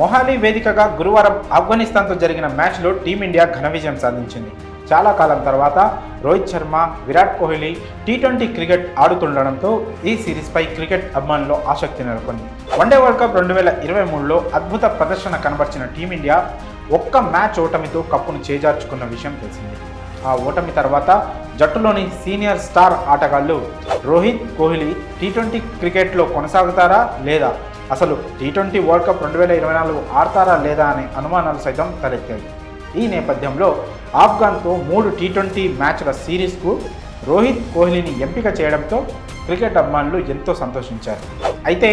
మొహాలీ వేదికగా గురువారం ఆఫ్ఘనిస్తాన్తో జరిగిన మ్యాచ్లో టీమిండియా ఘన విజయం సాధించింది. చాలా కాలం తర్వాత రోహిత్ శర్మ, విరాట్ కోహ్లీ టీ20 క్రికెట్ ఆడుతుండడంతో ఈ సిరీస్పై క్రికెట్ అభిమానుల్లో ఆసక్తి నెలకొంది. వన్డే వరల్డ్ కప్ 2023లో అద్భుత ప్రదర్శన కనబర్చిన టీమిండియా ఒక్క మ్యాచ్ ఓటమితో కప్పును చేజార్చుకున్న విషయం తెలిసింది. ఆ ఓటమి తర్వాత జట్టులోని సీనియర్ స్టార్ ఆటగాళ్లు రోహిత్, కోహ్లీ టీ20 క్రికెట్లో కొనసాగుతారా లేదా, అసలు టీ20 వరల్డ్ కప్ 2024 ఆడతారా లేదా అనే అనుమానాలు సైతం తలెత్తాయి. ఈ నేపథ్యంలో ఆఫ్ఘన్తో 3 టీ20 మ్యాచ్ల సిరీస్కు రోహిత్, కోహ్లీని ఎంపిక చేయడంతో క్రికెట్ అభిమానులు ఎంతో సంతోషించారు. అయితే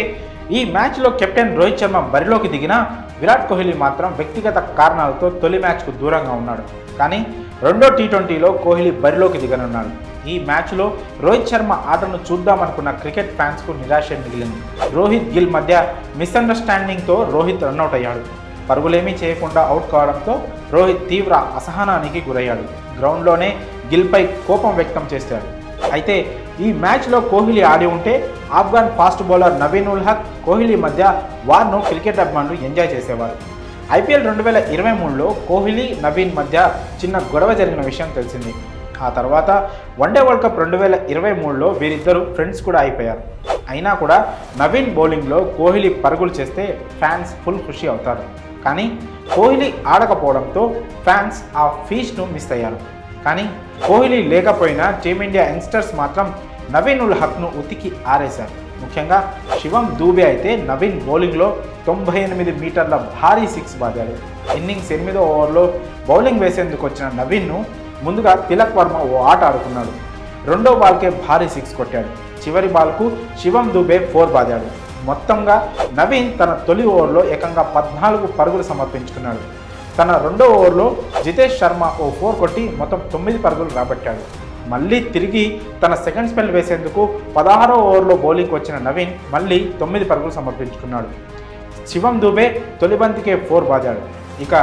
ఈ మ్యాచ్లో కెప్టెన్ రోహిత్ శర్మ బరిలోకి దిగినా విరాట్ కోహ్లీ మాత్రం వ్యక్తిగత కారణాలతో తొలి మ్యాచ్కు దూరంగా ఉన్నాడు. కానీ రెండో టీ20లో కోహ్లీ బరిలోకి దిగనున్నాడు. ఈ మ్యాచ్లో రోహిత్ శర్మ ఆటను చూద్దామనుకున్న క్రికెట్ ఫ్యాన్స్కు నిరాశ మిగిలింది. రోహిత్, గిల్ మధ్య మిస్అండర్స్టాండింగ్తో రోహిత్ రన్అట్ అయ్యాడు. పరుగులేమీ చేయకుండా అవుట్ కావడంతో రోహిత్ తీవ్ర అసహనానికి గురయ్యాడు. గ్రౌండ్లోనే గిల్పై కోపం వ్యక్తం చేశాడు. అయితే ఈ మ్యాచ్లో కోహ్లీ ఆడి ఉంటే ఆఫ్ఘన్ ఫాస్ట్ బౌలర్ నవీన్ ఉల్ హక్, కోహ్లీ మధ్య వార్ను క్రికెట్ అభిమానులు ఎంజాయ్ చేసేవారు. ఐపీఎల్ 2023లో కోహ్లీ, నవీన్ మధ్య చిన్న గొడవ జరిగిన విషయం తెలిసింది. ఆ తర్వాత వన్డే వరల్డ్ కప్ 2023లో వీరిద్దరూ ఫ్రెండ్స్ కూడా అయిపోయారు. అయినా కూడా నవీన్ బౌలింగ్లో కోహ్లీ పరుగులు చేస్తే ఫ్యాన్స్ ఫుల్ ఖుషి అవుతారు. కానీ కోహ్లీ ఆడకపోవడంతో ఫ్యాన్స్ ఆ ఫీస్ట్ను మిస్ అయ్యారు. కానీ కోహ్లీ లేకపోయినా టీమిండియా యంగ్స్టర్స్ మాత్రం నవీన్ ఉల్ హక్ను ఉతికి ఆరేశారు. ముఖ్యంగా శివం దూబే అయితే నవీన్ బౌలింగ్లో 98 మీటర్ల భారీ 6 బాదాడు. ఇన్నింగ్స్ 8వ ఓవర్లో బౌలింగ్ వేసేందుకు వచ్చిన నవీన్ను ముందుగా తిలక్ వర్మ ఓ ఆట ఆడుకున్నాడు. రెండో బాల్కే భారీ 6 కొట్టాడు. చివరి బాల్కు శివం దూబే 4 బాదాడు. మొత్తంగా నవీన్ తన తొలి ఓవర్లో ఏకంగా 14 పరుగులు సమర్పించుకున్నాడు. తన రెండో ఓవర్లో జితేష్ శర్మ ఓ 4 కొట్టి మొత్తం 9 పరుగులు రాబట్టాడు. మళ్ళీ తిరిగి తన సెకండ్ స్పెల్ వేసేందుకు 16వ ఓవర్లో బౌలింగ్కి వచ్చిన నవీన్ మళ్ళీ 9 పరుగులు సమర్పించుకున్నాడు. శివం దూబే తొలి బంతికే 4 బాదాడు. ఇక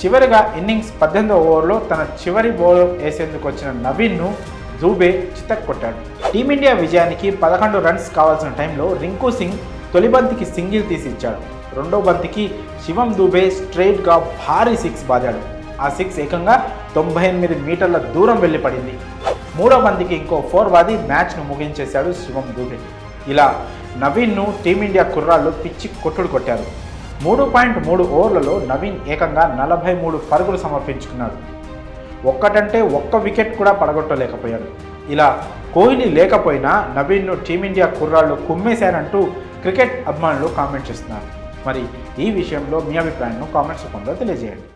చివరిగా ఇన్నింగ్స్ 18వ ఓవర్లో తన చివరి బౌలర్ వేసేందుకు వచ్చిన నవీన్ను దూబే చితక్ కొట్టాడు. టీమిండియా విజయానికి 11 రన్స్ కావాల్సిన టైంలో రింకు సింగ్ తొలి బంతికి సింగిల్ తీసి ఇచ్చాడు. రెండో బంతికి శివం దూబే స్ట్రైట్గా భారీ 6 బాదాడు. ఆ 6 ఏకంగా 98 మీటర్ల దూరం వెళ్ళి పడింది. మూడో బంతికి ఇంకో 4 బాది మ్యాచ్ను ముగించేశాడు శివం దూబే. ఇలా నవీన్ను టీమిండియా కుర్రాళ్ళు పిచ్చి కొట్టుడు కొట్టారు. 3.3 ఓవర్లలో నవీన్ ఏకంగా 43 పరుగులు సమర్పించుకున్నాడు. ఒక్కటంటే ఒక్క వికెట్ కూడా పడగొట్టలేకపోయాడు. ఇలా కోహ్లీ లేకపోయినా నవీన్ను టీమిండియా కుర్రాళ్ళు కుమ్మేశారంటూ క్రికెట్ అభిమానులు కామెంట్ చేస్తున్నారు. మరి ఈ విషయంలో మీ అభిప్రాయాన్ని కామెంట్స్ రూపంలో తెలియజేయండి.